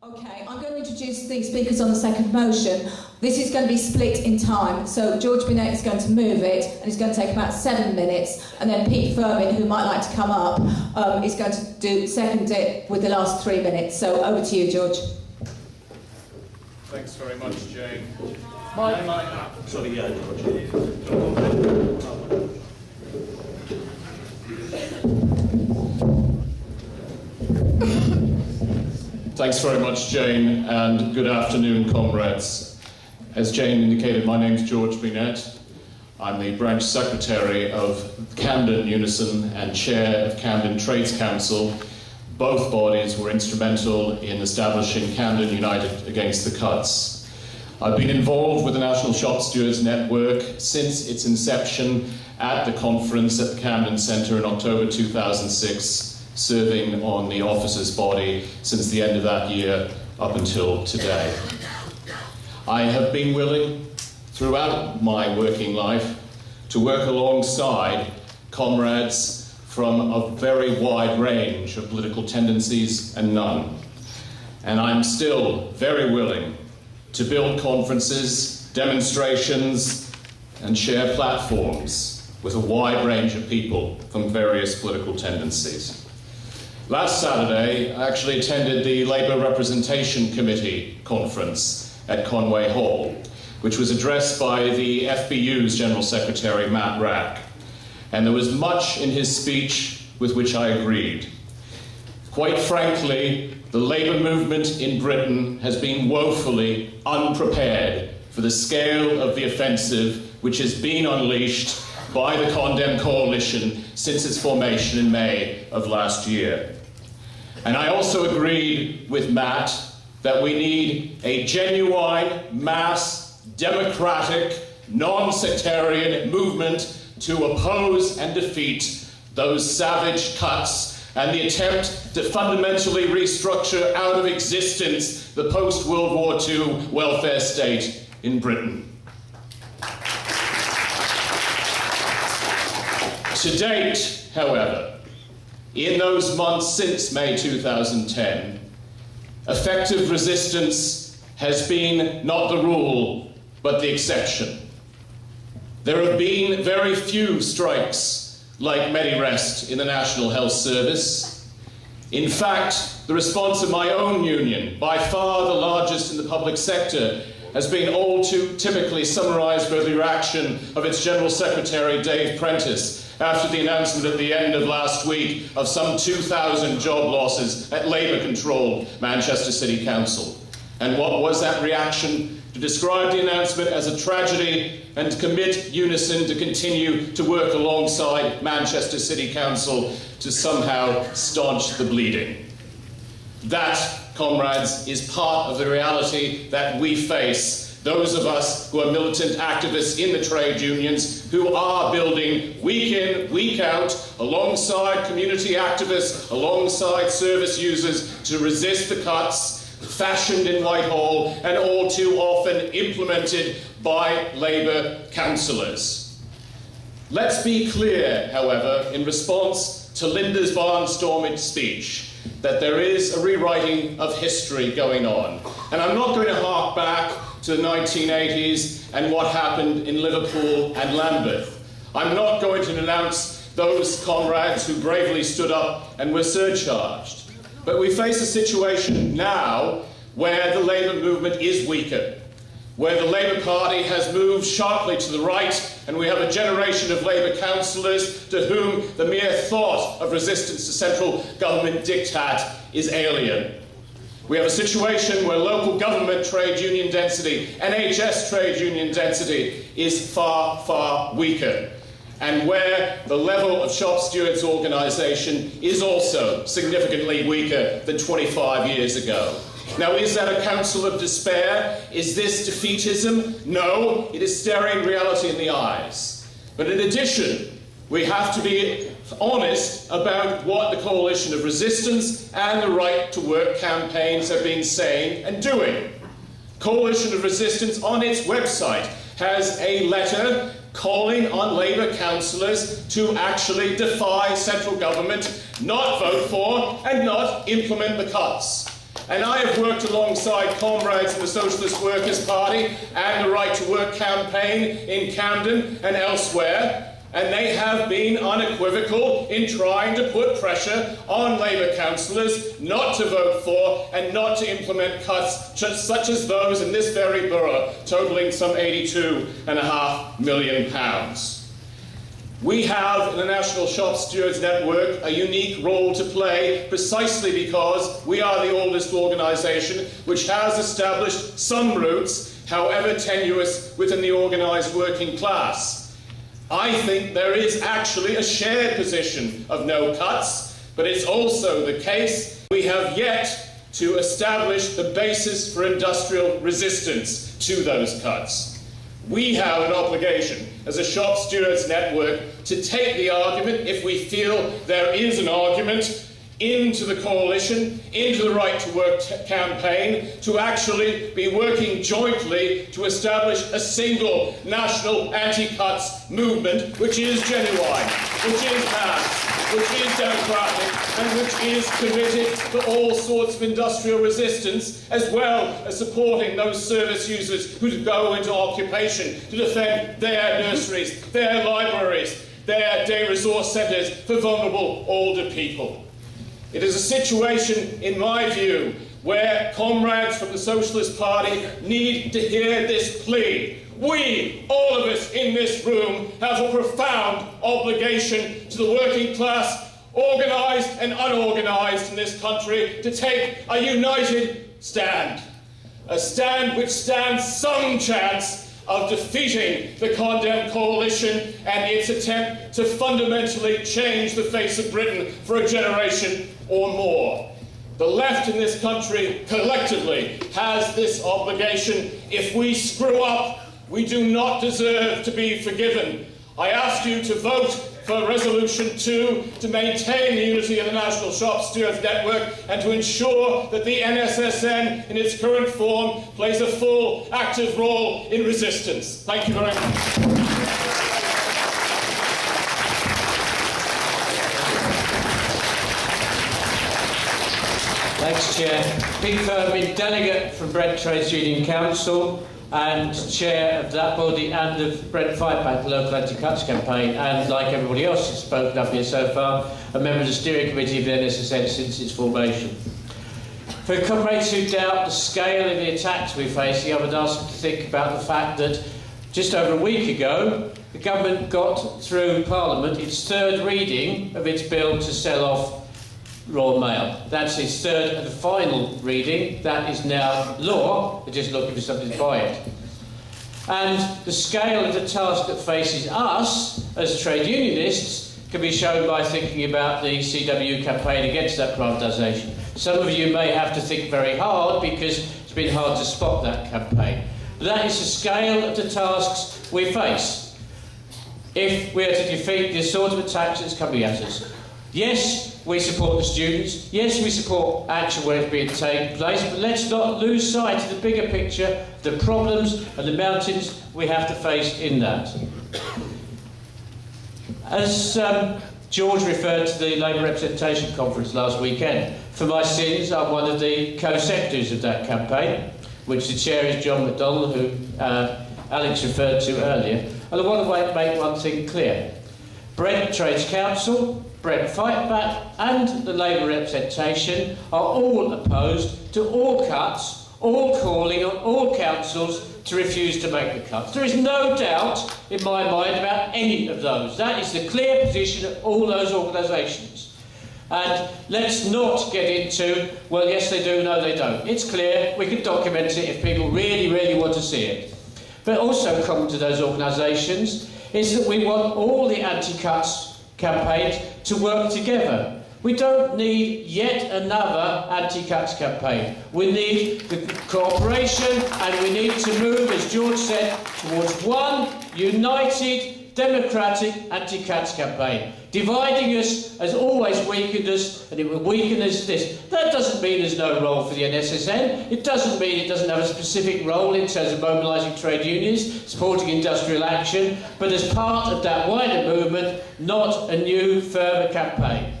Okay, I'm going to introduce the speakers on the second motion. This is going to be split in time. So George Binette is going to move it, and it's going to take about 7 minutes. And then Pete Firmin, who might like to come up, is going to second it with the last 3 minutes. So over to you, George. Thanks very much, Jane. Sorry, yeah, George. Thanks very much, Jane, and good afternoon, comrades. As Jane indicated, my name's George Binette. I'm the branch secretary of Camden Unison and chair of Camden Trades Council. Both bodies were instrumental in establishing Camden United Against the Cuts. I've been involved with the National Shop Stewards Network since its inception at the conference at the Camden Centre in October 2006. Serving on the officers' body since the end of that year up until today. I have been willing throughout my working life to work alongside comrades from a very wide range of political tendencies and none. And I'm still very willing to build conferences, demonstrations, and share platforms with a wide range of people from various political tendencies. Last Saturday, I actually attended the Labour Representation Committee conference at Conway Hall, which was addressed by the FBU's General Secretary, Matt Rack. And there was much in his speech with which I agreed. Quite frankly, the Labour movement in Britain has been woefully unprepared for the scale of the offensive which has been unleashed by the Condemn Coalition since its formation in May of last year. And I also agreed with Matt that we need a genuine, mass, democratic, non-sectarian movement to oppose and defeat those savage cuts and the attempt to fundamentally restructure out of existence the post-World War II welfare state in Britain. To date, however, in those months since May 2010, effective resistance has been not the rule, but the exception. There have been very few strikes like Medirest in the National Health Service. In fact, the response of my own union, by far the largest in the public sector, has been all too typically summarised by the reaction of its General Secretary, Dave Prentice, after the announcement at the end of last week of some 2,000 job losses at Labour-controlled Manchester City Council. And what was that reaction? To describe the announcement as a tragedy and to commit Unison to continue to work alongside Manchester City Council to somehow staunch the bleeding. That, comrades, is part of the reality that we face. Those of us who are militant activists in the trade unions who are building week in, week out, alongside community activists, alongside service users to resist the cuts fashioned in Whitehall and all too often implemented by Labour councillors. Let's be clear, however, in response to Linda's barnstorming speech, that there is a rewriting of history going on. And I'm not going to hark back to the 1980s and what happened in Liverpool and Lambeth. I'm not going to denounce those comrades who bravely stood up and were surcharged. But we face a situation now where the Labour movement is weaker, where the Labour Party has moved sharply to the right, and we have a generation of Labour councillors to whom the mere thought of resistance to central government diktat is alien. We have a situation where local government trade union density, NHS trade union density, is far, far weaker, and where the level of shop stewards organisation is also significantly weaker than 25 years ago. Now, is that a counsel of despair? Is this defeatism? No, it is staring reality in the eyes. But in addition, we have to be honest about what the Coalition of Resistance and the Right to Work campaigns have been saying and doing. Coalition of Resistance on its website has a letter calling on Labour councillors to actually defy central government, not vote for and not implement the cuts. And I have worked alongside comrades in the Socialist Workers' Party and the Right to Work campaign in Camden and elsewhere, and they have been unequivocal in trying to put pressure on Labour councillors not to vote for and not to implement cuts such as those in this very borough, totalling some £82.5 million. We have, in the National Shop Stewards Network, a unique role to play precisely because we are the oldest organisation which has established some roots, however tenuous, within the organised working class. I think there is actually a shared position of no cuts, but it's also the case we have yet to establish the basis for industrial resistance to those cuts. We have an obligation as a Shop Stewards Network to take the argument, if we feel there is an argument, into the coalition, into the Right to Work campaign, to actually be working jointly to establish a single national anti-cuts movement which is genuine, which is mass, which is democratic, and which is committed to all sorts of industrial resistance, as well as supporting those service users who go into occupation to defend their nurseries, their libraries, their day resource centres for vulnerable older people. It is a situation, in my view, where comrades from the Socialist Party need to hear this plea. We, all of us in this room, have a profound obligation to the working class, organised and unorganised in this country, to take a united stand. A stand which stands some chance of defeating the condemned coalition and its attempt to fundamentally change the face of Britain for a generation or more. The left in this country collectively has this obligation. If we screw up, we do not deserve to be forgiven. I ask you to vote for Resolution 2 to maintain the unity of the National Shop Stewards Network and to ensure that the NSSN in its current form plays a full, active role in resistance. Thank you very much. Thanks, Chair. Pete Furman, delegate from Brent Trades Union Council and chair of that body and of Brent Fight Back, the local anti-cuts campaign, and like everybody else who's spoken up here so far, a member of the steering committee of the NSSN since its formation. For comrades who doubt the scale of the attacks we're facing, I would ask them to think about the fact that just over a week ago, the government got through Parliament its third reading of its bill to sell off Royal Mail. That's its third and final reading. That is now law. They're just looking for something to buy it. And the scale of the task that faces us as trade unionists can be shown by thinking about the CWU campaign against that privatisation. Some of you may have to think very hard because it's been hard to spot that campaign. But that is the scale of the tasks we face if we are to defeat the sort of attacks that's coming at us. Yes, we support the students. Yes, we support action where it's being taken place, but let's not lose sight of the bigger picture, the problems and the mountains we have to face in that. As George referred to the Labour Representation Conference last weekend, for my sins, I'm one of the co-secretaries of that campaign, which the chair is John McDonald, who Alex referred to earlier. And I want to make one thing clear. Brent Trades Council, Brent Fight Back and the Labour representation are all opposed to all cuts, all calling on all councils to refuse to make the cuts. There is no doubt in my mind about any of those. That is the clear position of all those organisations. And let's not get into, well, yes they do, no they don't. It's clear, we can document it if people really, really want to see it. But also common to those organisations is that we want all the anti-cuts campaigns to work together. We don't need yet another anti-cuts campaign. We need the cooperation and we need to move, as George said, towards one united, democratic anti-cuts campaign. Dividing us has always weakened us, and it will weaken us this. That doesn't mean there's no role for the NSSN. It doesn't mean it doesn't have a specific role in terms of mobilising trade unions, supporting industrial action, but as part of that wider movement, not a new, further campaign.